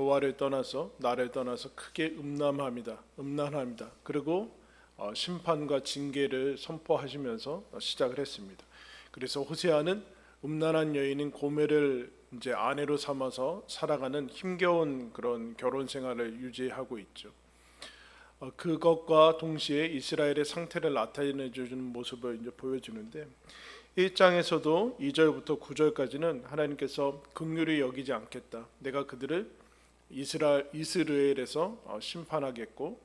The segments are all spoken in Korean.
여호와를 떠나서 나를 떠나서 크게 음란합니다. 그리고 심판과 징계를 선포하시면서 시작을 했습니다. 그래서 호세아는 음란한 여인인 고멜을 이제 아내로 삼아서 살아가는 힘겨운 그런 결혼 생활을 유지하고 있죠. 그것과 동시에 이스라엘의 상태를 나타내 주는 모습을 이제 보여주는데 1장에서도 2절부터 9절까지는 하나님께서 긍휼히 여기지 않겠다. 내가 그들을 이스라엘에서 심판하겠고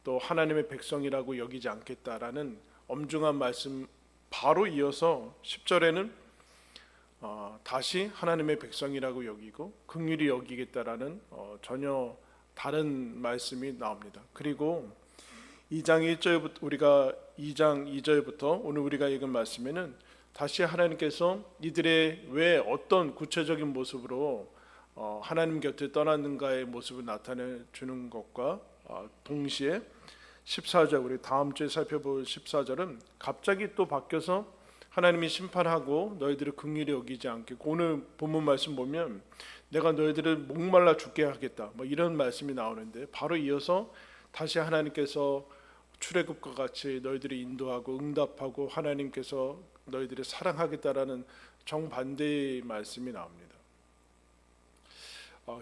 또 하나님의 백성이라고 여기지 않겠다라는 엄중한 말씀 바로 이어서 10절에는 다시 하나님의 백성이라고 여기고 긍휼히 여기겠다라는 전혀 다른 말씀이 나옵니다. 그리고 2장 1절부터 우리가 2장 2절부터 오늘 우리가 읽은 말씀에는 다시 하나님께서 이들의 왜 어떤 구체적인 모습으로 하나님 곁을 떠났는가의 모습을 나타내 주는 것과 동시에 14절 우리 다음 주에 살펴볼 14절은 갑자기 또 바뀌어서 하나님이 심판하고 너희들을 긍휼히 여기지 않겠고 오늘 본문 말씀 보면 내가 너희들을 목말라 죽게 하겠다 뭐 이런 말씀이 나오는데 바로 이어서 다시 하나님께서 출애굽과 같이 너희들이 인도하고 응답하고 하나님께서 너희들을 사랑하겠다라는 정반대의 말씀이 나옵니다.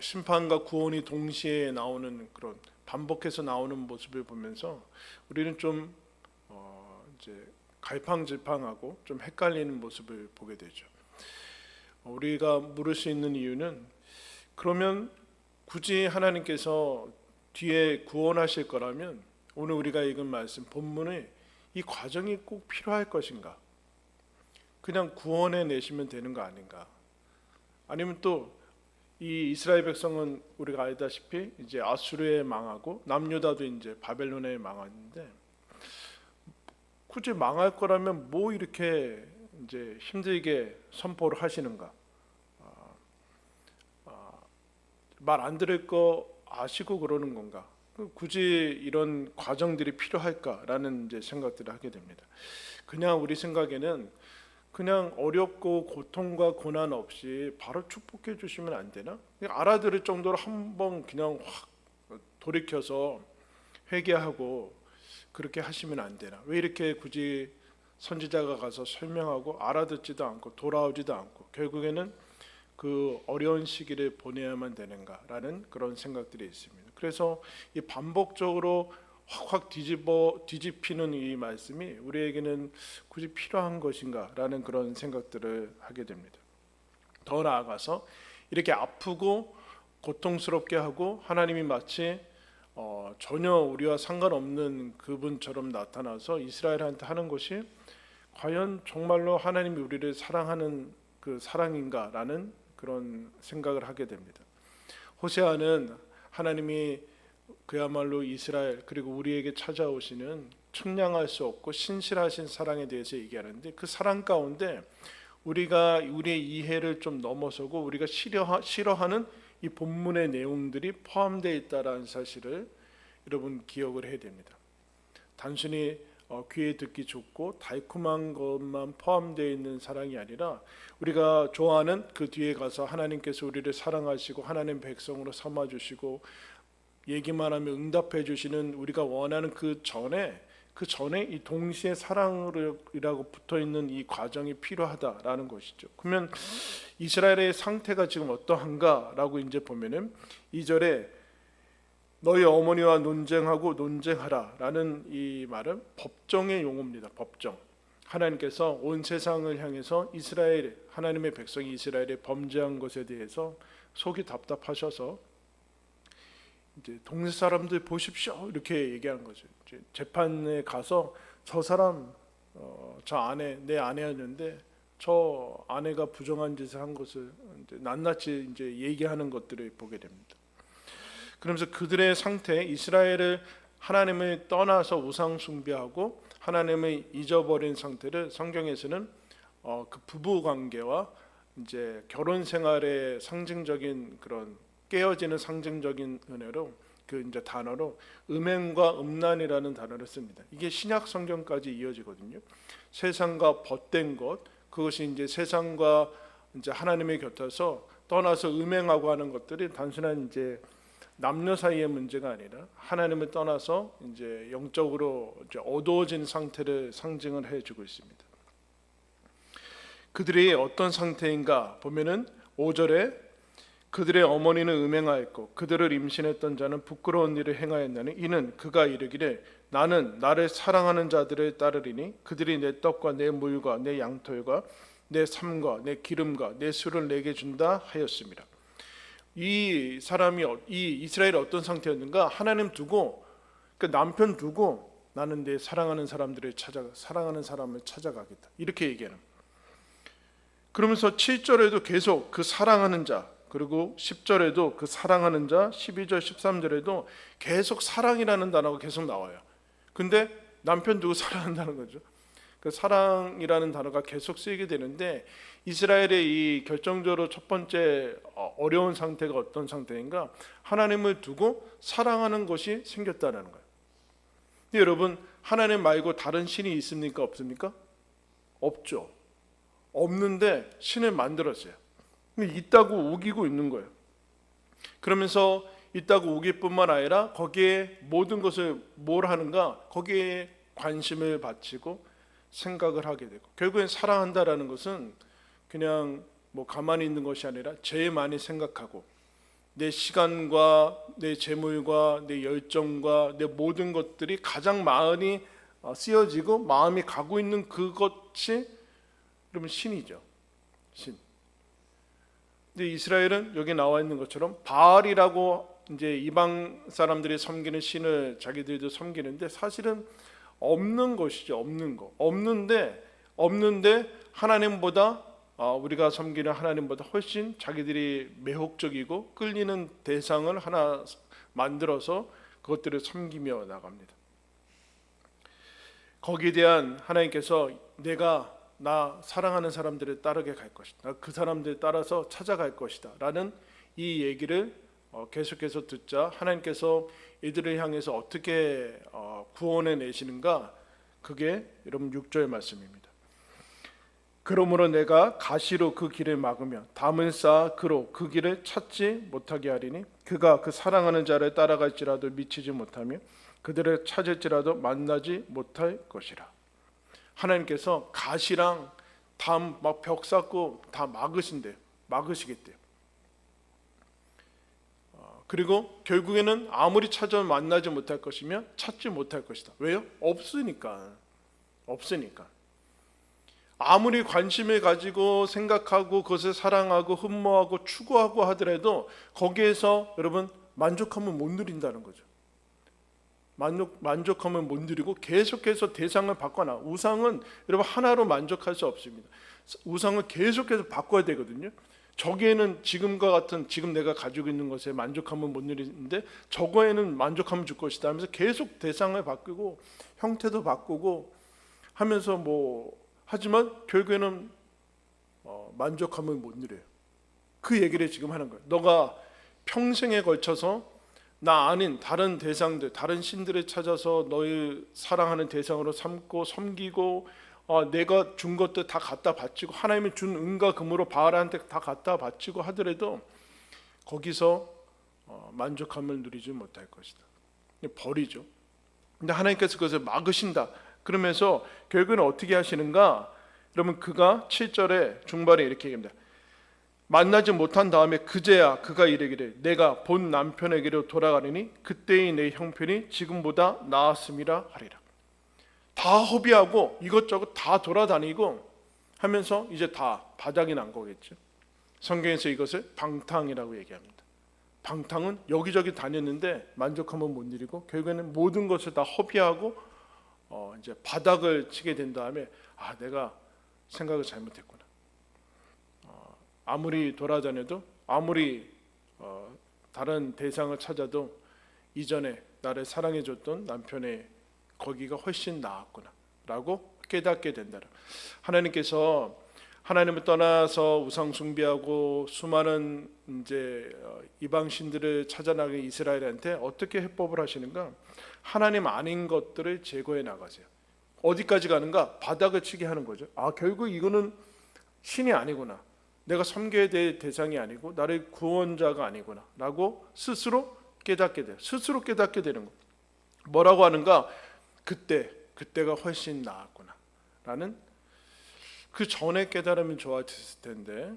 심판과 구원이 동시에 나오는 그런 반복해서 나오는 모습을 보면서 우리는 좀 이제 갈팡질팡하고 좀 헷갈리는 모습을 보게 되죠. 우리가 물을 수 있는 이유는 그러면 굳이 하나님께서 뒤에 구원하실 거라면 오늘 우리가 읽은 말씀 본문에 이 과정이 꼭 필요할 것인가? 그냥 구원해 내시면 되는 거 아닌가? 아니면 또 이 이스라엘 백성은 우리가 알다시피 이제 아수르에 망하고 남유다도 이제 바벨론에 망했는데 굳이 망할 거라면 뭐 이렇게 이제 힘들게 선포를 하시는가? 말 안 들을 거 아시고 그러는 건가? 굳이 이런 과정들이 필요할까라는 이제 생각들을 하게 됩니다. 그냥 우리 생각에는 그냥 어렵고 고통과 고난 없이 바로 축복해 주시면 안 되나? 알아들을 정도로 한번 그냥 확 돌이켜서 회개하고 그렇게 하시면 안 되나? 왜 이렇게 굳이 선지자가 가서 설명하고 알아듣지도 않고 돌아오지도 않고 결국에는 그 어려운 시기를 보내야만 되는가라는 그런 생각들이 있습니다. 그래서 이 반복적으로 확 뒤집히는 이 말씀이 우리에게는 굳이 필요한 것인가라는 그런 생각들을 하게 됩니다. 더 나아가서 이렇게 아프고 고통스럽게 하고 하나님이 마치 전혀 우리와 상관없는 그분처럼 나타나서 이스라엘한테 하는 것이 과연 정말로 하나님이 우리를 사랑하는 그 사랑인가라는 그런 생각을 하게 됩니다. 호세아는 하나님이 그야말로 이스라엘 그리고 우리에게 찾아오시는 측량할 수 없고 신실하신 사랑에 대해서 얘기하는데 그 사랑 가운데 우리가 우리의 이해를 좀 넘어서고 우리가 싫어하는 이 본문의 내용들이 포함되어 있다라는 사실을 여러분 기억을 해야 됩니다. 단순히 귀에 듣기 좋고 달콤한 것만 포함되어 있는 사랑이 아니라 우리가 좋아하는 그 뒤에 가서 하나님께서 우리를 사랑하시고 하나님 백성으로 삼아주시고 얘기만 하면 응답해 주시는 우리가 원하는 그 전에 이 동시에 사랑이라고 붙어 있는 이 과정이 필요하다라는 것이죠. 그러면 이스라엘의 상태가 지금 어떠한가라고 이제 보면은 2절에 너희 어머니와 논쟁하고 논쟁하라라는 이 말은 법정의 용어입니다. 법정. 하나님께서 온 세상을 향해서 이스라엘 하나님의 백성이 이스라엘에 범죄한 것에 대해서 속이 답답하셔서 이제 동네 사람들 보십시오 이렇게 얘기하는 거죠. 이제 재판에 가서 저 사람 저 아내 내 아내였는데 저 아내가 부정한 짓을 한 것을 이제 낱낱이 이제 얘기하는 것들을 보게 됩니다. 그러면서 그들의 상태 이스라엘을 하나님을 떠나서 우상 숭배하고 하나님을 잊어버린 상태를 성경에서는 그 부부 관계와 이제 결혼 생활의 상징적인 그런 깨어지는 상징적인 은혜로 그 이제 단어로 음행과 음란이라는 단어를 씁니다. 이게 신약 성경까지 이어지거든요. 세상과 벗된 것 그것이 이제 세상과 이제 하나님의 곁에서 떠나서 음행하고 하는 것들이 단순한 이제 남녀 사이의 문제가 아니라 하나님을 떠나서 이제 영적으로 이제 어두워진 상태를 상징을 해주고 있습니다. 그들이 어떤 상태인가 보면은 5절에 그들의 어머니는 음행하였고 그들을 임신했던 자는 부끄러운 일을 행하였나니 이는 그가 이르기를 나는 나를 사랑하는 자들을 따르리니 그들이 내 떡과 내 물과 내 양털과 내 삶과 내 기름과 내 술을 내게 준다 하였습니다. 이 사람이 이 이스라엘이 어떤 상태였는가? 하나님 두고 그 남편 두고 나는 내 사랑하는 사람들을 사랑하는 사람을 찾아가겠다 이렇게 얘기하는. 그러면서 7절에도 계속 그 사랑하는 자, 그리고 10절에도 그 사랑하는 자, 12절 13절에도 계속 사랑이라는 단어가 계속 나와요. 근데 남편 두고 사랑한다는 거죠. 그 사랑이라는 단어가 계속 쓰이게 되는데 이스라엘의 이 결정적으로 첫 번째 어려운 상태가 어떤 상태인가? 하나님을 두고 사랑하는 것이 생겼다는 거예요. 근데 여러분, 하나님 말고 다른 신이 있습니까? 없습니까? 없죠. 없는데 신을 만들었어요. 있다고 우기고 있는 거예요. 그러면서 있다고 우길 뿐만 아니라 거기에 모든 것을 뭘 하는가? 거기에 관심을 바치고 생각을 하게 되고, 결국엔 사랑한다라는 것은 그냥 뭐 가만히 있는 것이 아니라 제일 많이 생각하고 내 시간과 내 재물과 내 열정과 내 모든 것들이 가장 많이 쓰여지고 마음이 가고 있는 그것이 그러면 신이죠. 신. 근데 이스라엘은 여기 나와 있는 것처럼 바알이라고 이제 이방 사람들이 섬기는 신을 자기들도 섬기는데 사실은 없는 것이죠. 없는 거. 없는데 하나님보다 우리가 섬기는 하나님보다 훨씬 자기들이 매혹적이고 끌리는 대상을 하나 만들어서 그것들을 섬기며 나갑니다. 거기에 대한 하나님께서 내가 나 사랑하는 사람들을 따르게 갈 것이다. 그 사람들 따라서 찾아갈 것이다. 라는 이 얘기를 계속해서 듣자 하나님께서 이들을 향해서 어떻게 구원해 내시는가? 그게 여러분 6절 말씀입니다. 그러므로 내가 가시로 그 길을 막으며 담을 쌓아 그로 그 길을 찾지 못하게 하리니 그가 그 사랑하는 자를 따라갈지라도 미치지 못하며 그들을 찾을지라도 만나지 못할 것이라. 하나님께서 가시랑 담 막 벽 쌓고 다 막으시겠대요. 그리고 결국에는 아무리 찾아도 만나지 못할 것이며 찾지 못할 것이다. 왜요? 없으니까. 아무리 관심을 가지고 생각하고 그것을 사랑하고 흠모하고 추구하고 하더라도 거기에서 여러분 만족함을 못 누린다는 거죠. 만족함을 못 누리고 계속해서 대상을 바꿔나. 우상은 여러분 하나로 만족할 수 없습니다. 우상을 계속해서 바꿔야 되거든요. 저기에는 지금과 같은 지금 내가 가지고 있는 것에 만족함을 못 누리는데 저거에는 만족함을 줄 것이다 하면서 계속 대상을 바꾸고 형태도 바꾸고 하면서 하지만 결국에는 만족함을 못 누려요. 그 얘기를 지금 하는 거예요. 너가 평생에 걸쳐서 나 아닌 다른 대상들, 다른 신들을 찾아서 너희 사랑하는 대상으로 삼고 섬기고 내가 준 것들 다 갖다 바치고 하나님이 준 은과 금으로 바알한테 다 갖다 바치고 하더라도 거기서 만족함을 누리지 못할 것이다. 버리죠. 근데 하나님께서 그것을 막으신다. 그러면서 결국은 어떻게 하시는가? 여러분 그가 7절에 중반에 이렇게 얘기합니다. 만나지 못한 다음에 그제야 그가 이르기를 내가 본 남편에게로 돌아가리니 그때의 내 형편이 지금보다 나았음이라 하리라. 다 허비하고 이것저것 다 돌아다니고 하면서 이제 다 바닥이 난 거겠죠. 성경에서 이것을 방탕이라고 얘기합니다. 방탕은 여기저기 다녔는데 만족함을 못 누리고 결국에는 모든 것을 다 허비하고 이제 바닥을 치게 된 다음에 내가 생각을 잘못했구나. 아무리 돌아다녀도 아무리 다른 대상을 찾아도 이전에 나를 사랑해줬던 남편의 거기가 훨씬 나았구나 라고 깨닫게 된다. 하나님께서 하나님을 떠나서 우상 숭배하고 수많은 이제 이방 신들을 찾아나간 이스라엘한테 어떻게 해법을 하시는가? 하나님 아닌 것들을 제거해 나가세요. 어디까지 가는가? 바닥을 치게 하는 거죠. 결국 이거는 신이 아니구나. 내가 섬겨야 될 대상이 아니고 나를 구원자가 아니구나 라고 스스로 깨닫게 돼요. 스스로 깨닫게 되는 거예요. 뭐라고 하는가? 그때가 훨씬 나았구나 라는, 그 전에 깨달으면 좋았을 텐데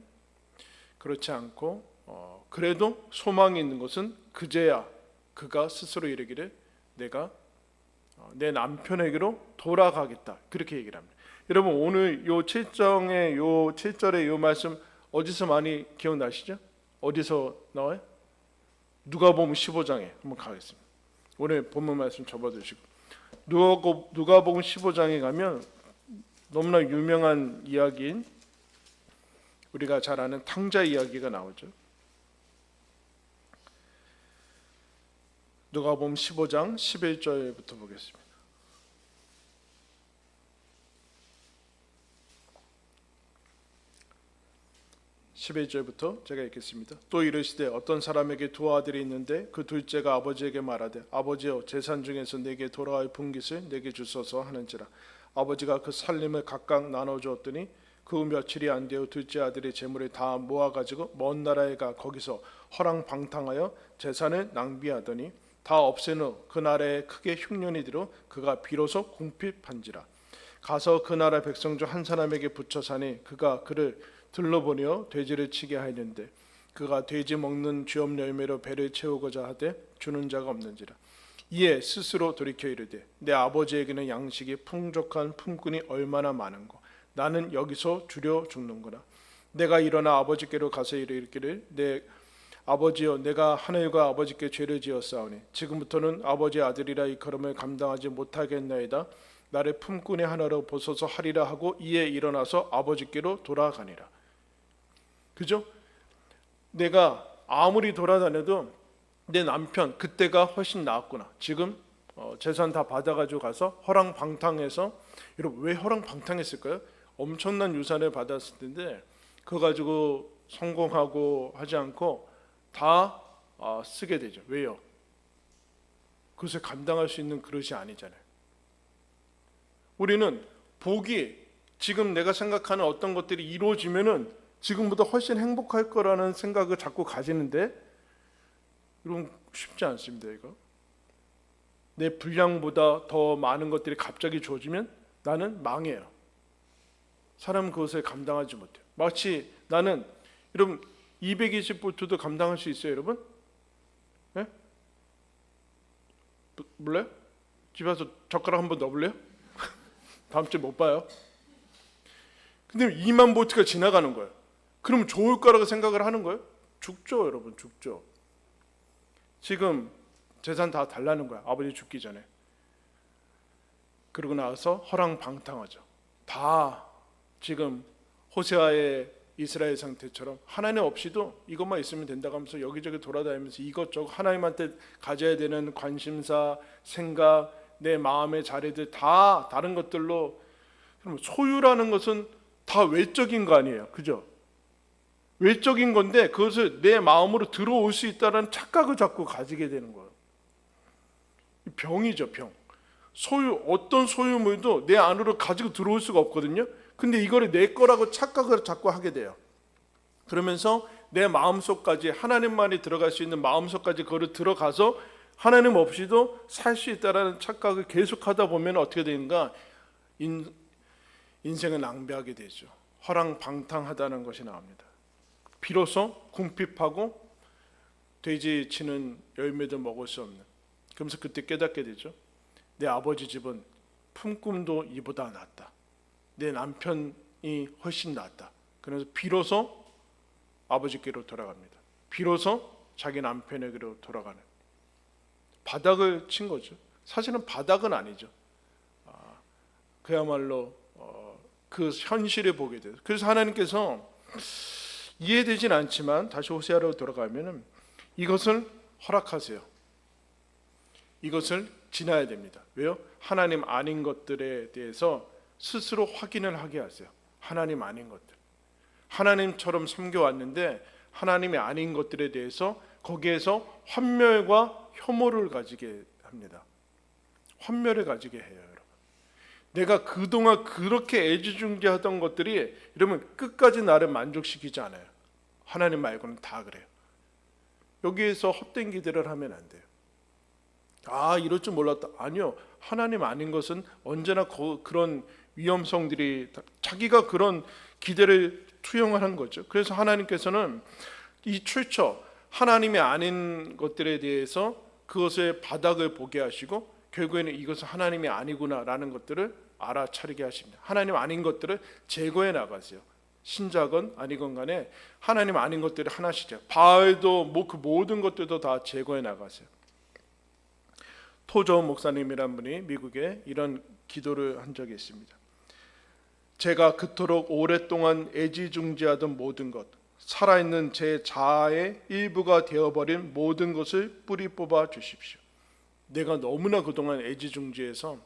그렇지 않고 그래도 소망이 있는 것은 그제야 그가 스스로 이르기를 내가 내 남편에게로 돌아가겠다, 그렇게 얘기를 합니다. 여러분, 오늘 요 7장의 요 7절의 요 말씀 어디서 많이 기억나시죠? 어디서 나와요? 누가복음 15장에 한번 가겠습니다. 오늘 본문 말씀 접어두시고 누가복음 15장에 가면 너무나 유명한 이야기인, 우리가 잘 아는 탕자 이야기가 나오죠. 누가복음 15장 11절부터 보겠습니다. 11절부터 제가 읽겠습니다. 또 이르시되 어떤 사람에게 두 아들이 있는데 그 둘째가 아버지에게 말하되 아버지여 재산 중에서 내게 돌아갈 분깃을 내게 주소서 하는지라. 아버지가 그 살림을 각각 나눠주었더니 그 며칠이 안 되어 둘째 아들의 재물을 다 모아가지고 먼 나라에 가 거기서 허랑방탕하여 재산을 낭비하더니 다 없앤 후 그 나라에 크게 흉년이 들어 그가 비로소 궁핍한지라. 가서 그 나라 백성 중 한 사람에게 붙여 사니 그가 그를 들러보려 돼지를 치게 하였는데 그가 돼지 먹는 쥐업 열매로 배를 채우고자 하되 주는 자가 없는지라. 이에 스스로 돌이켜 이르되 내 아버지에게는 양식이 풍족한 품꾼이 얼마나 많은고 나는 여기서 주려 죽는구나. 내가 일어나 아버지께로 가서 이르기를 내 아버지여 내가 하늘과 아버지께 죄를 지었사오니 지금부터는 아버지의 아들이라 이 걸음을 감당하지 못하겠나이다. 나를 품꾼의 하나로 보소서 하리라 하고 이에 일어나서 아버지께로 돌아가니라. 그죠? 내가 아무리 돌아다녀도 내 남편 그때가 훨씬 나았구나. 지금 재산 다 받아가지고 가서 허랑방탕해서, 여러분 왜 허랑방탕했을까요? 엄청난 유산을 받았을 텐데 그거 가지고 성공하고 하지 않고 다 쓰게 되죠. 왜요? 그것을 감당할 수 있는 그릇이 아니잖아요. 우리는 복이 지금 내가 생각하는 어떤 것들이 이루어지면은 지금보다 훨씬 행복할 거라는 생각을 자꾸 가지는데 여러분 쉽지 않습니다. 이거 내 분량보다 더 많은 것들이 갑자기 주어지면 나는 망해요. 사람은 그것을 감당하지 못해요. 마치 나는, 여러분 220볼트도 감당할 수 있어요, 여러분? 네? 몰라요? 집에 와서 젓가락 한번 넣어볼래요? 다음 주에 못 봐요. 근데 2만 볼트가 지나가는 거예요. 그러면 좋을 거라고 생각을 하는 거예요? 죽죠, 여러분, 죽죠. 지금 재산 다 달라는 거야, 아버지 죽기 전에. 그러고 나서 허랑방탕하죠. 다 지금 호세아의 이스라엘 상태처럼 하나님 없이도 이것만 있으면 된다고 하면서 여기저기 돌아다니면서 이것저것 하나님한테 가져야 되는 관심사, 생각, 내 마음의 자리들 다 다른 것들로. 그럼 소유라는 것은 다 외적인 거 아니에요, 그죠? 외적인 건데 그것을 내 마음으로 들어올 수 있다는 착각을 자꾸 가지게 되는 거예요. 병이죠, 병. 어떤 소유물도 내 안으로 가지고 들어올 수가 없거든요. 근데 이거를 내 거라고 착각을 자꾸 하게 돼요. 그러면서 내 마음속까지, 하나님만이 들어갈 수 있는 마음속까지 그거를 들어가서 하나님 없이도 살 수 있다는 착각을 계속하다 보면 어떻게 되는가? 인생을 낭비하게 되죠. 허랑방탕하다는 것이 나옵니다. 비로소 궁핍하고 돼지 치는 열매도 먹을 수 없는. 그러면서 그때 깨닫게 되죠. 내 아버지 집은 품꿈도 이보다 낫다. 내 남편이 훨씬 낫다. 그래서 비로소 아버지께로 돌아갑니다. 비로소 자기 남편에게로 돌아가는. 바닥을 친 거죠. 사실은 바닥은 아니죠. 그야말로 그 현실을 보게 돼요. 그래서 하나님께서 이해되진 않지만 다시 호세아로 돌아가면은 이것을 허락하세요. 이것을 지나야 됩니다. 왜요? 하나님 아닌 것들에 대해서 스스로 확인을 하게 하세요. 하나님 아닌 것들. 하나님처럼 섬겨왔는데 하나님이 아닌 것들에 대해서 거기에서 환멸과 혐오를 가지게 합니다. 환멸을 가지게 해요, 여러분. 내가 그동안 그렇게 애지중지하던 것들이 이러면 끝까지 나를 만족시키지 않아요. 하나님 말고는 다 그래요. 여기에서 헛된 기대를 하면 안 돼요. 아, 이럴 줄 몰랐다. 아니요. 하나님 아닌 것은 언제나 그런 위험성들이 자기가 그런 기대를 투영을 한 거죠. 그래서 하나님께서는 이 출처 하나님이 아닌 것들에 대해서 그것의 바닥을 보게 하시고 결국에는 이것은 하나님이 아니구나라는 것들을 알아차리게 하십니다. 하나님 아닌 것들을 제거해 나가세요. 신자건 아니건 간에 하나님 아닌 것들을 하나씩 바알도 뭐 그 모든 것들도 다 제거해 나가세요. 토저 목사님이란 분이 미국에 이런 기도를 한 적이 있습니다. 제가 그토록 오랫동안 애지중지하던 모든 것, 살아있는 제 자아의 일부가 되어버린 모든 것을 뿌리 뽑아 주십시오. 내가 너무나 그동안 애지중지해서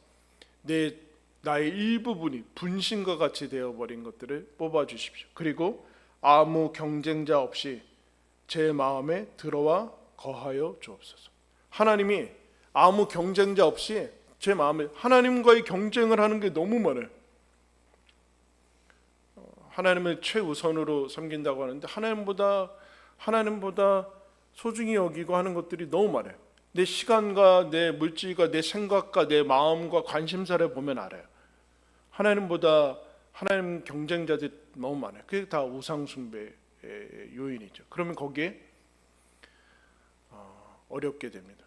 나의 일부분이 분신과 같이 되어버린 것들을 뽑아 주십시오. 그리고 아무 경쟁자 없이 제 마음에 들어와 거하여 주옵소서. 하나님이 아무 경쟁자 없이 제 마음에 하나님과의 경쟁을 하는 게 너무 많아요. 하나님을 최우선으로 섬긴다고 하는데 하나님보다 소중히 여기고 하는 것들이 너무 많아요. 내 시간과 내 물질과 내 생각과 내 마음과 관심사를 보면 알아요. 하나님 경쟁자들이 너무 많아요. 그게 다 우상 숭배의 요인이죠. 그러면 거기에 어렵게 됩니다.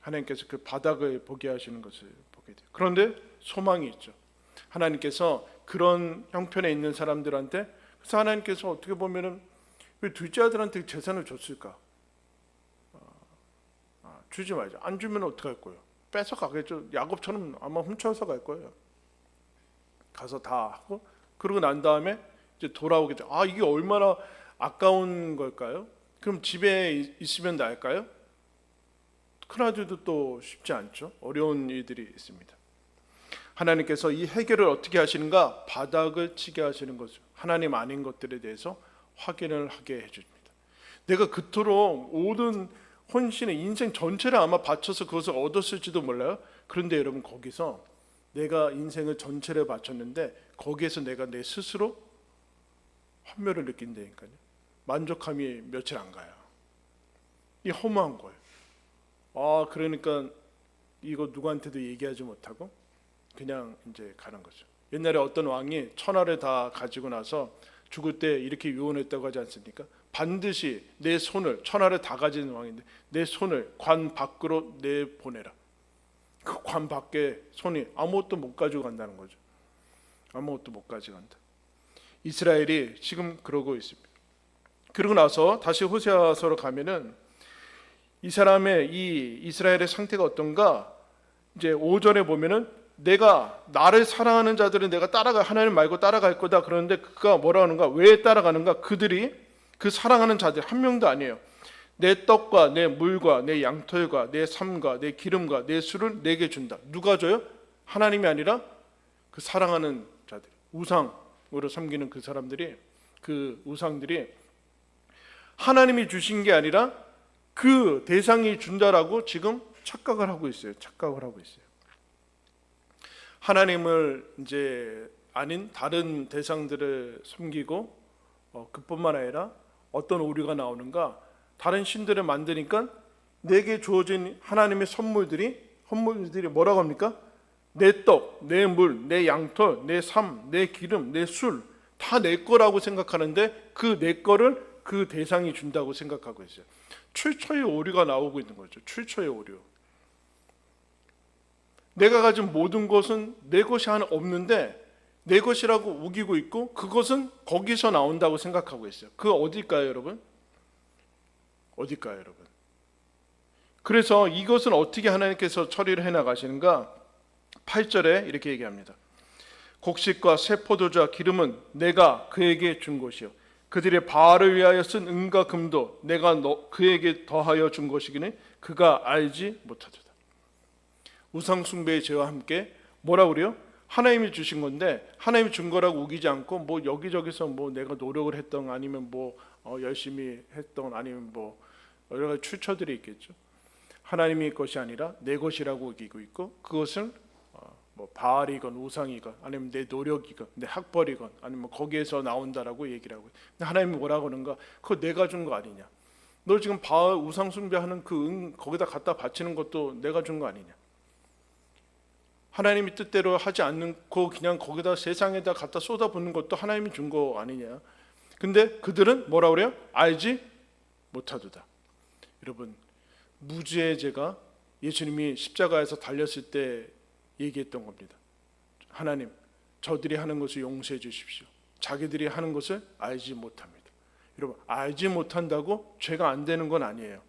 하나님께서 그 바닥을 보게 하시는 것을 보게 돼요. 그런데 소망이 있죠. 하나님께서 그런 형편에 있는 사람들한테, 그래서 하나님께서 어떻게 보면은 왜 둘째 아들한테 재산을 줬을까? 주지 말자. 안 주면 어떡할 거예요? 뺏어 가겠죠. 야곱처럼 아마 훔쳐서 갈 거예요. 가서 다 하고 그러고 난 다음에 이제 돌아오겠죠. 아, 이게 얼마나 아까운 걸까요? 그럼 집에 있으면 나을까요? 큰아들도 또 쉽지 않죠. 어려운 일들이 있습니다. 하나님께서 이 해결을 어떻게 하시는가? 바닥을 치게 하시는 거죠. 하나님 아닌 것들에 대해서 확인을 하게 해줍니다. 내가 그토록 모든 혼신의 인생 전체를 아마 바쳐서 그것을 얻었을지도 몰라요. 그런데 여러분, 거기서 내가 인생을 전체를 바쳤는데 거기에서 내가 내 스스로 환멸을 느낀다니까요. 만족함이 며칠 안 가요. 이 허무한 거예요. 그러니까 이거 누구한테도 얘기하지 못하고 그냥 이제 가는 거죠. 옛날에 어떤 왕이 천하를 다 가지고 나서 죽을 때 이렇게 유언했다고 하지 않습니까? 반드시 내 손을, 천하를 다 가진 왕인데 내 손을 관 밖으로 내보내라. 그 관 밖에 손이 아무것도 못 가지고 간다는 거죠. 아무것도 못 가져간다. 이스라엘이 지금 그러고 있습니다. 그러고 나서 다시 호세아서로 가면은 이 이스라엘의 상태가 어떤가? 이제 5절에 보면은 내가 나를 사랑하는 자들은 내가 하나님 말고 따라갈 거다. 그러는데 그가 뭐라 하는가? 왜 따라가는가? 그들이 그 사랑하는 자들 한 명도 아니에요. 내 떡과 내 물과 내 양털과 내 삶과 내 기름과 내 술을 내게 준다. 누가 줘요? 하나님이 아니라 그 사랑하는 자들, 우상으로 섬기는 그 사람들이, 그 우상들이 하나님이 주신 게 아니라 그 대상이 준다라고 지금 착각을 하고 있어요. 하나님을 이제 아닌 다른 대상들을 섬기고 그뿐만 아니라 어떤 오류가 나오는가? 다른 신들을 만드니까 내게 주어진 하나님의 선물들이 뭐라고 합니까? 내 떡, 내 물, 내 양털, 내 삶, 내 기름, 내 술 다 내 거라고 생각하는데 그 내 거를 그 대상이 준다고 생각하고 있어요. 출처의 오류가 나오고 있는 거죠. 출처의 오류. 내가 가진 모든 것은 내 것이 하나 없는데 내 것이라고 우기고 있고 그것은 거기서 나온다고 생각하고 있어요. 그거 어딜까요, 여러분? 그래서 이것은 어떻게 하나님께서 처리를 해나가시는가? 8절에 이렇게 얘기합니다. 곡식과 새 포도주와 기름은 내가 그에게 준 것이요 그들의 바알을 위하여 쓴 은과 금도 내가 그에게 더하여 준 것이기는 그가 알지 못하도다. 우상 숭배의 죄와 함께 뭐라고 그래요? 하나님이 주신 건데 하나님이 준 거라고 우기지 않고 뭐 여기저기서 뭐 내가 노력을 했던 아니면 뭐 열심히 했던 아니면 뭐 여러 가지 출처들이 있겠죠. 하나님의 것이 아니라 내 것이라고 우기고 있고 그것을 뭐 바알이건 우상이건 아니면 내 노력이건 내 학벌이건 아니면 거기에서 나온다라고 얘기를 하고, 근데 하나님이 뭐라고 하는가? 그거 내가 준 거 아니냐? 너 지금 바알 우상 숭배하는 거기다 갖다 바치는 것도 내가 준 거 아니냐? 하나님이 뜻대로 하지 않고 그냥 거기다 세상에다 갖다 쏟아붓는 것도 하나님이 준 거 아니냐? 근데 그들은 뭐라 그래요? 알지 못하도다. 여러분, 무지의 죄가 예수님이 십자가에서 달렸을 때 얘기했던 겁니다. 하나님, 저들이 하는 것을 용서해 주십시오. 자기들이 하는 것을 알지 못합니다. 여러분, 알지 못한다고 죄가 안 되는 건 아니에요.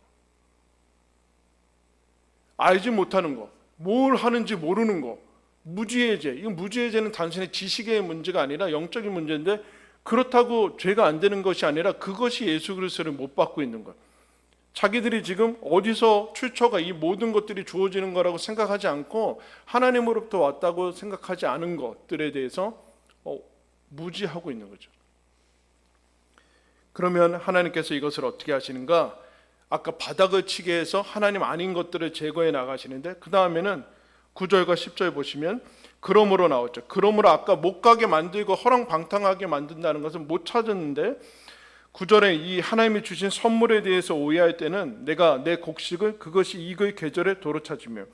알지 못하는 거, 뭘 하는지 모르는 거, 무지의 죄. 이건 무지의 죄는 단순히 지식의 문제가 아니라 영적인 문제인데, 그렇다고 죄가 안 되는 것이 아니라 그것이 예수 그리스도를 못 받고 있는 것. 자기들이 지금 어디서 출처가 이 모든 것들이 주어지는 거라고 생각하지 않고 하나님으로부터 왔다고 생각하지 않은 것들에 대해서 무지하고 있는 거죠. 그러면 하나님께서 이것을 어떻게 하시는가? 아까 바닥을 치게 해서 하나님 아닌 것들을 제거해 나가시는데, 그 다음에는 9절과 10절 보시면 그러므로 나왔죠. 그러므로 아까 못 가게 만들고 허랑방탕하게 만든다는 것은 못 찾았는데, 9절에 이 하나님이 주신 선물에 대해서 오해할 때는 내가 내 곡식을 그것이 익을 계절에 도로 찾으며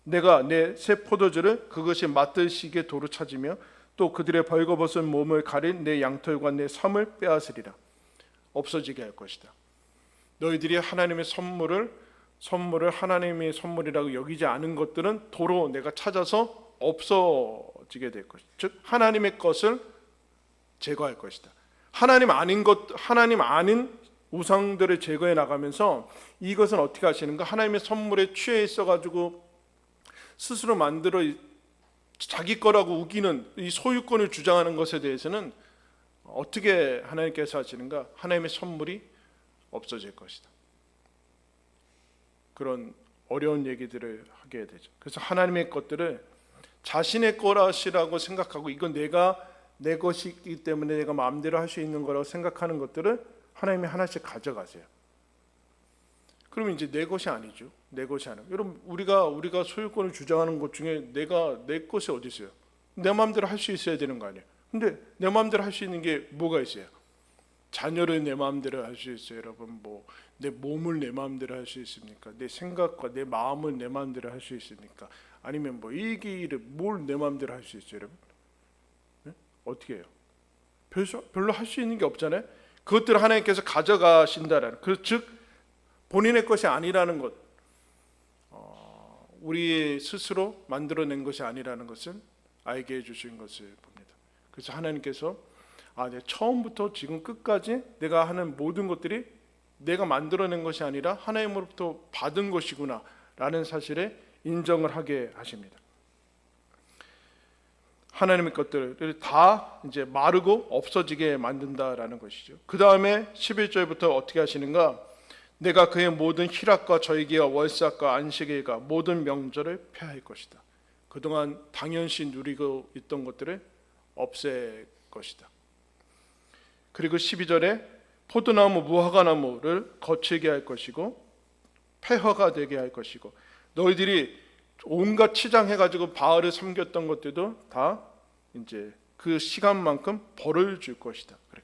내가 내 새 포도주를 그것이 맞들 시기에 도로 찾으며 또 그들의 벌거벗은 몸을 가린 내 양털과 내 삶을 빼앗으리라. 없어지게 할 것이다. 너희들이 하나님의 선물을 하나님의 선물이라고 여기지 않은 것들은 도로 내가 찾아서 없어지게 될 것이다. 즉 하나님의 것을 제거할 것이다. 하나님 아닌 우상들을 제거해 나가면서 이것은 어떻게 하시는가? 하나님의 선물에 취해 있어가지고 스스로 만들어 자기 거라고 우기는 이 소유권을 주장하는 것에 대해서는 어떻게 하나님께서 하시는가? 하나님의 선물이 없어질 것이다. 그런 어려운 얘기들을 하게 되죠. 그래서 하나님의 것들을 자신의 거라시라고 생각하고 이건 내 것이기 때문에 내가 마음대로 할 수 있는 거라고 생각하는 것들을 하나님이 하나씩 가져가세요. 그러면 이제 내 것이 아니죠. 내 것이 아니고, 여러분 우리가 소유권을 주장하는 것 중에 내 것이 어디 있어요? 내 마음대로 할 수 있어야 되는 거 아니에요? 근데 내 마음대로 할 수 있는 게 뭐가 있어요? 자녀를 내 마음대로 할 수 있어요, 여러분. 뭐 내 몸을 내 마음대로 할 수 있습니까? 내 생각과 내 마음을 내 마음대로 할 수 있습니까? 아니면 뭐 일기를 뭘 내 마음대로 할 수 있어요, 여러분? 네? 어떻게 해요? 별로 할 수 있는 게 없잖아요. 그것들을 하나님께서 가져가신다라는, 즉 본인의 것이 아니라는 것, 우리 스스로 만들어낸 것이 아니라는 것을 알게 해주신 것을 봅니다. 그래서 하나님께서 내가 처음부터 지금 끝까지 내가 하는 모든 것들이 내가 만들어낸 것이 아니라 하나님으로부터 받은 것이구나 라는 사실에 인정을 하게 하십니다. 하나님의 것들을 다 이제 마르고 없어지게 만든다라는 것이죠. 그 다음에 11절부터 어떻게 하시는가? 내가 그의 모든 희락과 절기와 월삭과 안식일과 모든 명절을 폐할 것이다. 그동안 당연시 누리고 있던 것들을 없앨 것이다. 그리고 12절에 포도나무 무화과나무를 거칠게 할 것이고 폐허가 되게 할 것이고, 너희들이 온갖 치장해가지고 바알을 섬겼던 것들도 다 이제 그 시간만큼 벌을 줄 것이다. 그래.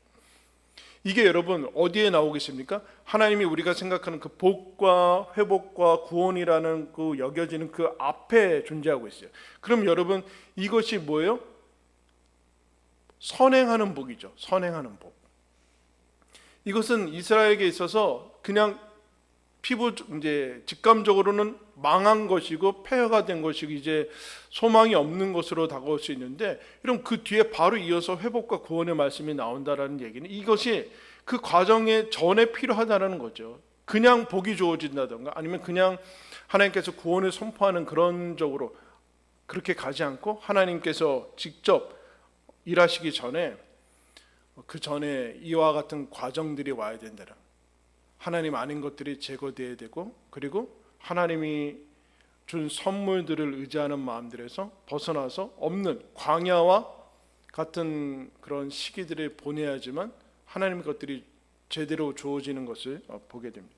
이게 여러분 어디에 나오겠습니까? 하나님이 우리가 생각하는 그 복과 회복과 구원이라는 그 여겨지는 그 앞에 존재하고 있어요. 그럼 여러분 이것이 뭐예요? 선행하는 복이죠. 선행하는 복. 이것은 이스라엘에게 있어서 그냥 피부 이제 직감적으로는 망한 것이고 폐허가 된 것이고 이제 소망이 없는 것으로 다가올 수 있는데, 이런 그 뒤에 바로 이어서 회복과 구원의 말씀이 나온다라는 얘기는 이것이 그 과정에 전에 필요하다는 거죠. 그냥 복이 주어진다던가 아니면 그냥 하나님께서 구원을 선포하는 그런 쪽으로 그렇게 가지 않고 하나님께서 직접 일하시기 전에 그 전에 이와 같은 과정들이 와야 된다라. 하나님 아닌 것들이 제거되어야 되고, 그리고 하나님이 준 선물들을 의지하는 마음들에서 벗어나서 없는 광야와 같은 그런 시기들을 보내야지만 하나님의 것들이 제대로 주어지는 것을 보게 됩니다.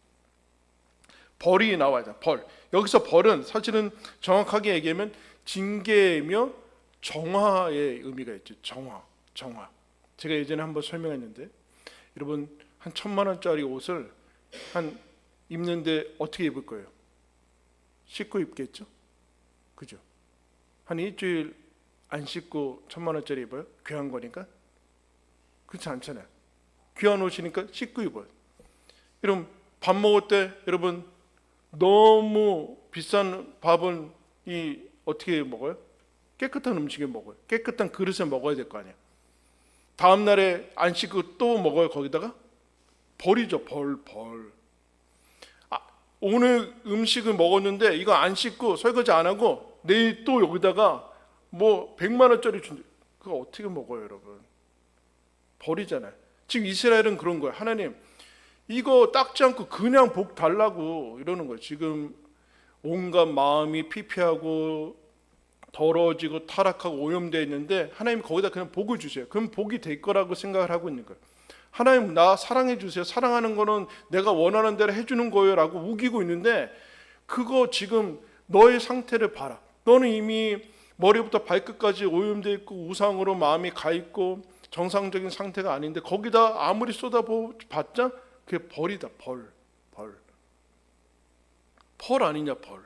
벌이 나와야 돼. 벌. 여기서 벌은 사실은 정확하게 얘기하면 징계이며 정화의 의미가 있죠. 정화. 제가 예전에 한번 설명했는데, 여러분 한 1,000만 원짜리 옷을 한 입는데 어떻게 입을 거예요? 씻고 입겠죠? 그죠? 한 일주일 안 씻고 1,000만 원짜리 입어요? 귀한 거니까? 그렇지 않잖아요. 귀한 옷이니까 씻고 입어요. 여러분 밥 먹을 때 여러분 너무 비싼 밥은 어떻게 먹어요? 깨끗한 음식에 먹어요. 깨끗한 그릇에 먹어야 될 거 아니에요. 다음 날에 안 씻고 또 먹어요. 거기다가 벌이죠. 벌. 오늘 음식을 먹었는데 이거 안 씻고 설거지 안 하고 내일 또 여기다가 뭐 100만 원짜리 준대. 그거 어떻게 먹어요, 여러분? 벌이잖아요. 지금 이스라엘은 그런 거예요. 하나님, 이거 닦지 않고 그냥 복 달라고 이러는 거예요. 지금 온갖 마음이 피폐하고 더러워지고 타락하고 오염되어 있는데 하나님 거기다 그냥 복을 주세요. 그럼 복이 될 거라고 생각을 하고 있는 거예요. 하나님 나 사랑해 주세요. 사랑하는 거는 내가 원하는 대로 해주는 거예요 라고 우기고 있는데, 그거 지금 너의 상태를 봐라. 너는 이미 머리부터 발끝까지 오염되어 있고 우상으로 마음이 가 있고 정상적인 상태가 아닌데 거기다 아무리 쏟아봤자 그게 벌이다. 벌 아니냐. 벌.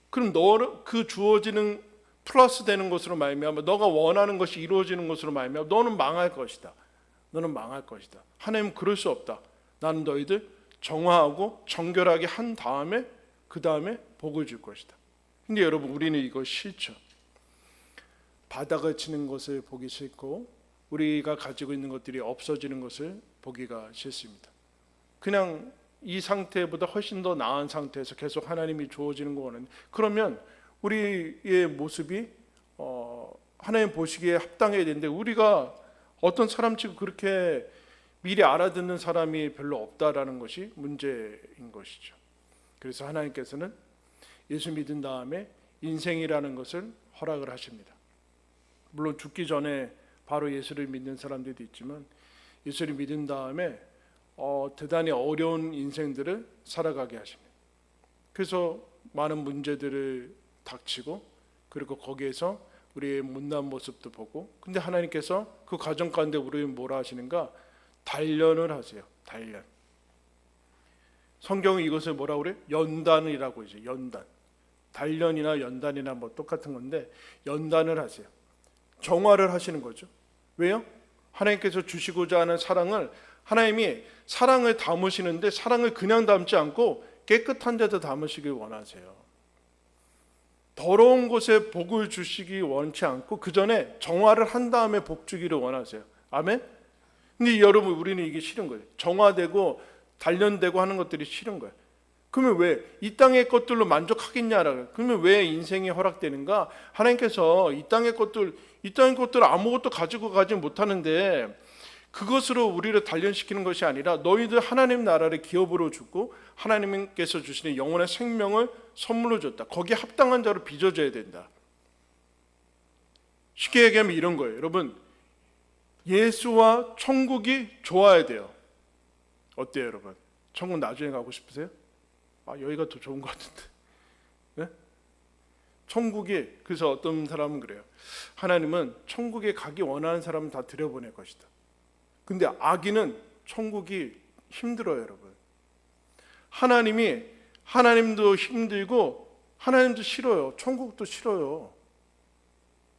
그럼 너는 그 주어지는 플러스 되는 것으로 말미암아 너가 원하는 것이 이루어지는 것으로 말미암아 너는 망할 것이다. 하나님 그럴 수 없다. 나는 너희들 정화하고 정결하게 한 다음에 그 다음에 복을 줄 것이다. 근데 여러분 우리는 이거 싫죠. 바닥을 치는 것을 보기 싫고 우리가 가지고 있는 것들이 없어지는 것을 보기가 싫습니다. 그냥 이 상태보다 훨씬 더 나은 상태에서 계속 하나님이 주어지는 거 원하는, 그러면 우리의 모습이 하나님 보시기에 합당해야 되는데 우리가 어떤 사람치고 그렇게 미리 알아듣는 사람이 별로 없다라는 것이 문제인 것이죠. 그래서 하나님께서는 예수 믿은 다음에 인생이라는 것을 허락을 하십니다. 물론 죽기 전에 바로 예수를 믿는 사람들도 있지만 예수를 믿은 다음에 대단히 어려운 인생들을 살아가게 하십니다. 그래서 많은 문제들을 닥치고 그리고 거기에서 우리의 못난 모습도 보고, 근데 하나님께서 그 과정 가운데 우리를 뭐라 하시는가? 단련을 하세요. 단련. 성경은 이것을 뭐라고 그래요? 연단이라고 이제 연단. 단련이나 연단이나 뭐 똑같은 건데 연단을 하세요. 정화를 하시는 거죠. 왜요? 하나님께서 주시고자 하는 사랑을, 하나님이 사랑을 담으시는데 사랑을 그냥 담지 않고 깨끗한 데도 담으시길 원하세요. 더러운 곳에 복을 주시기 원치 않고 그 전에 정화를 한 다음에 복 주기를 원하세요. 아멘? 근데 여러분 우리는 이게 싫은 거예요. 정화되고 단련되고 하는 것들이 싫은 거예요. 그러면 왜 이 땅의 것들로 만족하겠냐라고. 그러면 왜 인생이 허락되는가? 하나님께서 이 땅의 것들 아무것도 가지고 가지 못하는데 그것으로 우리를 단련시키는 것이 아니라 너희들 하나님 나라를 기업으로 주고 하나님께서 주시는 영원의 생명을 선물로 줬다. 거기에 합당한 자로 빚어져야 된다. 쉽게 얘기하면 이런 거예요. 여러분, 예수와 천국이 좋아야 돼요. 어때요, 여러분? 천국 나중에 가고 싶으세요? 여기가 더 좋은 것 같은데. 네? 천국이, 그래서 어떤 사람은 그래요. 하나님은 천국에 가기 원하는 사람은 다 들여보낼 것이다. 근데 악인은 천국이 힘들어요, 여러분. 하나님도 힘들고 하나님도 싫어요. 천국도 싫어요.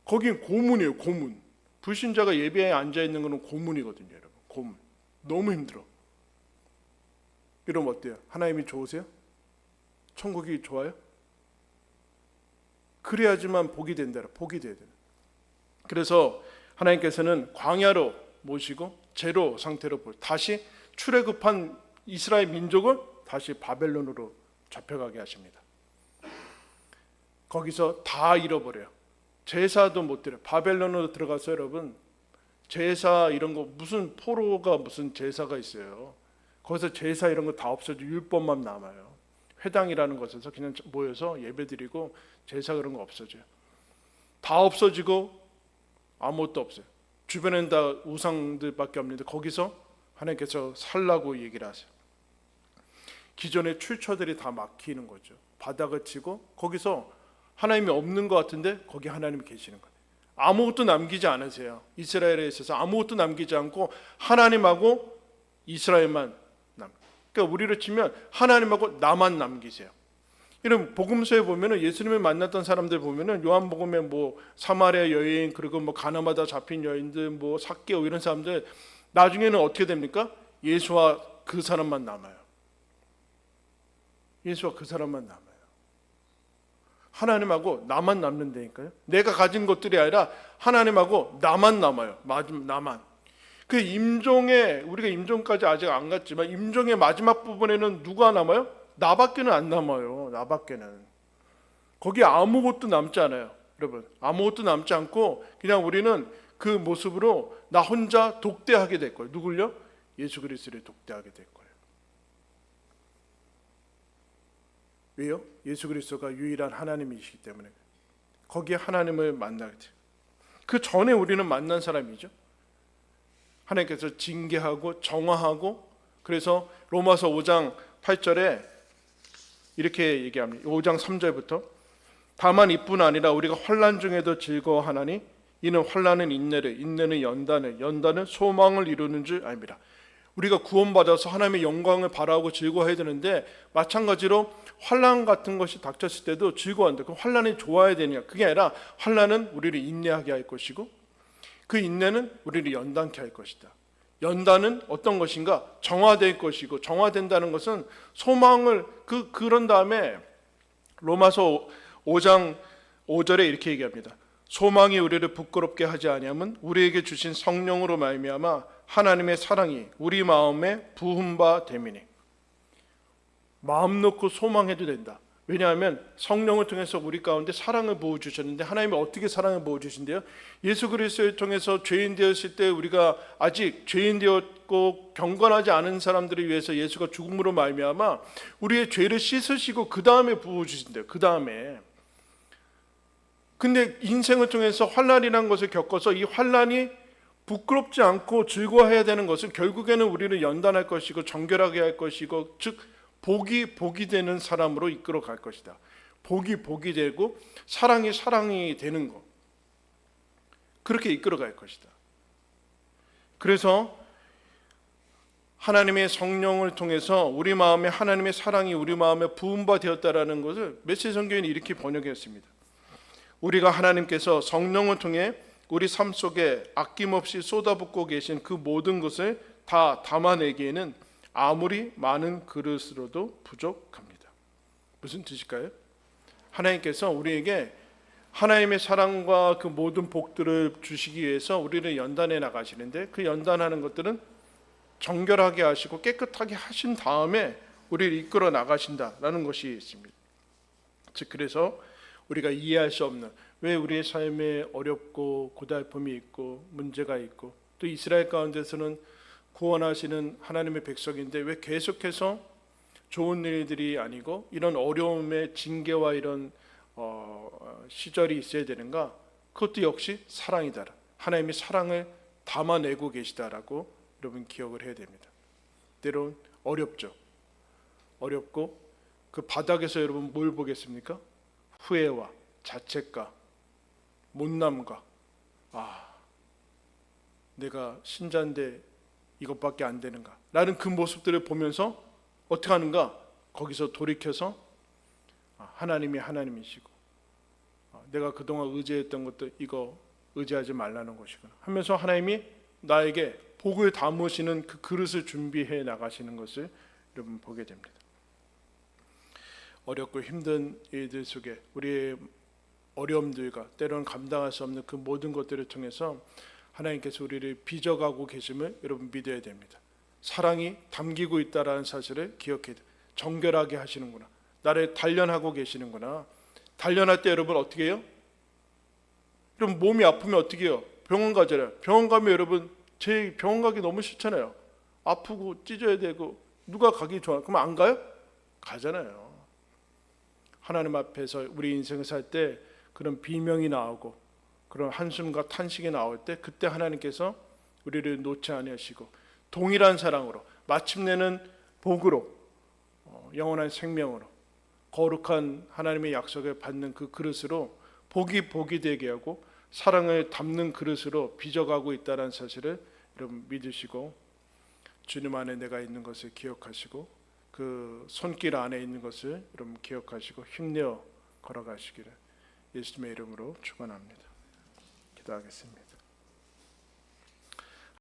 거긴 고문이에요, 고문. 불신자가 예배에 앉아 있는 것은 고문이거든요, 여러분. 고문. 너무 힘들어. 이러면 어때요? 하나님이 좋으세요? 천국이 좋아요? 그래야지만 복이 된다. 복이 돼야 돼요. 그래서 하나님께서는 광야로 모시고 제로 상태로 다시 출애굽한 이스라엘 민족을 다시 바벨론으로 잡혀가게 하십니다. 거기서 다 잃어버려요. 제사도 못 드려요. 바벨론으로 들어가서 여러분 제사 이런 거 무슨 포로가 무슨 제사가 있어요. 거기서 제사 이런 거 다 없어지고 율법만 남아요. 회당이라는 곳에서 그냥 모여서 예배드리고 제사 그런 거 없어져요. 다 없어지고 아무것도 없어요. 주변엔 다 우상들밖에 없는데 거기서 하나님께서 살라고 얘기를 하세요. 기존의 출처들이 다 막히는 거죠. 바닥을 치고 거기서 하나님이 없는 것 같은데 거기 하나님이 계시는 거예요. 아무것도 남기지 않으세요. 이스라엘에 있어서 아무것도 남기지 않고 하나님하고 이스라엘만 그러니까 우리로 치면 하나님하고 나만 남기세요. 이런 복음서에 보면은 예수님을 만났던 사람들 보면은 요한복음에 뭐 사마리아 여인 그리고 뭐 가나마다 잡힌 여인들 뭐 삭개오 이런 사람들 나중에는 어떻게 됩니까? 예수와 그 사람만 남아요. 예수와 그 사람만 남아요. 하나님하고 나만 남는다니까요. 내가 가진 것들이 아니라 하나님하고 나만 남아요. 나만. 그 임종에 우리가 임종까지 아직 안 갔지만 임종의 마지막 부분에는 누가 남아요? 나밖에는 안 남아요. 나밖에는. 거기 아무것도 남지 않아요. 여러분 아무것도 남지 않고 그냥 우리는 그 모습으로 나 혼자 독대하게 될 거예요. 누굴요? 예수 그리스도를 독대하게 될 거예요. 왜요? 예수 그리스도가 유일한 하나님이시기 때문에 거기에 하나님을 만나게 돼요. 그 전에 우리는 만난 사람이죠. 하나님께서 징계하고 정화하고 그래서 로마서 5장 8절에 이렇게 얘기합니다. 5장 3절부터 다만 이뿐 아니라 우리가 환난 중에도 즐거워하나니 이는 환난은 인내를 인내는 연단을 연단은 소망을 이루는 줄 압니다. 우리가 구원받아서 하나님의 영광을 바라고 즐거워해야 되는데 마찬가지로 환난 같은 것이 닥쳤을 때도 즐거워한다. 그 환난이 좋아야 되냐? 그게 아니라 환난은 우리를 인내하게 할 것이고 그 인내는 우리를 연단케 할 것이다. 연단은 어떤 것인가? 정화될 것이고 정화된다는 것은 소망을 그런 다음에 로마서 5장 5절에 이렇게 얘기합니다. 소망이 우리를 부끄럽게 하지 아니하면 우리에게 주신 성령으로 말미암아 하나님의 사랑이 우리 마음에 부은 바 됨이니. 마음 놓고 소망해도 된다. 왜냐하면 성령을 통해서 우리 가운데 사랑을 부어주셨는데 하나님이 어떻게 사랑을 부어주신대요? 예수 그리스도를 통해서 죄인 되었을 때 우리가 아직 죄인 되었고 경건하지 않은 사람들을 위해서 예수가 죽음으로 말미암아 우리의 죄를 씻으시고 그 다음에 부어주신대요. 그 다음에. 근데 인생을 통해서 환난이라는 것을 겪어서 이 환난이 부끄럽지 않고 즐거워해야 되는 것은 결국에는 우리를 연단할 것이고 정결하게 할 것이고 즉 복이 되는 사람으로 이끌어 갈 것이다. 복이 되고 사랑이 되는 것. 그렇게 이끌어 갈 것이다. 그래서 하나님의 성령을 통해서 우리 마음에 하나님의 사랑이 우리 마음에 부은 바 되었다라는 것을 메시지 성경에는 이렇게 번역했습니다. 우리가 하나님께서 성령을 통해 우리 삶 속에 아낌없이 쏟아붓고 계신 그 모든 것을 다 담아내기에는 아무리 많은 그릇으로도 부족합니다. 무슨 뜻일까요? 하나님께서 우리에게 하나님의 사랑과 그 모든 복들을 주시기 위해서 우리를 연단해 나가시는데 그 연단하는 것들은 정결하게 하시고 깨끗하게 하신 다음에 우리를 이끌어 나가신다라는 것이 있습니다. 즉 그래서 우리가 이해할 수 없는 왜 우리의 삶에 어렵고 고달픔이 있고 문제가 있고 또 이스라엘 가운데서는 구원하시는 하나님의 백성인데 왜 계속해서 좋은 일들이 아니고 이런 어려움의 징계와 이런 시절이 있어야 되는가? 그것도 역시 사랑이다. 하나님이 사랑을 담아내고 계시다라고 여러분 기억을 해야 됩니다. 때론 어렵죠. 어렵고 그 바닥에서 여러분 뭘 보겠습니까? 후회와 자책과 못남과 내가 신자인데 이것밖에 안 되는가 라는 그 모습들을 보면서 어떻게 하는가? 거기서 돌이켜서 하나님이 하나님이시고 내가 그동안 의지했던 것도 이거 의지하지 말라는 것이구나 하면서 하나님이 나에게 복을 담으시는 그 그릇을 준비해 나가시는 것을 여러분 보게 됩니다. 어렵고 힘든 일들 속에 우리의 어려움들과 때로는 감당할 수 없는 그 모든 것들을 통해서 하나님께서 우리를 빚어가고 계심을 여러분 믿어야 됩니다. 사랑이 담기고 있다라는 사실을 기억해야 돼요. 정결하게 하시는구나. 나를 단련하고 계시는구나. 단련할 때 여러분 어떻게 해요? 여러분 몸이 아프면 어떻게 해요? 병원 가잖아요. 병원 가면 여러분 제 병원 가기 너무 싫잖아요. 아프고 찢어야 되고 누가 가기 좋아? 그럼 안 가요? 가잖아요. 하나님 앞에서 우리 인생을 살 때 그런 비명이 나오고 그런 한숨과 탄식이 나올 때 그때 하나님께서 우리를 놓지 아니하시고 동일한 사랑으로 마침내는 복으로 영원한 생명으로 거룩한 하나님의 약속을 받는 그 그릇으로 복이 되게 하고 사랑을 담는 그릇으로 빚어가고 있다는 사실을 여러분 믿으시고 주님 안에 내가 있는 것을 기억하시고 그 손길 안에 있는 것을 여러분 기억하시고 힘내어 걸어가시기를 예수님의 이름으로 축원합니다. 기도하겠습니다.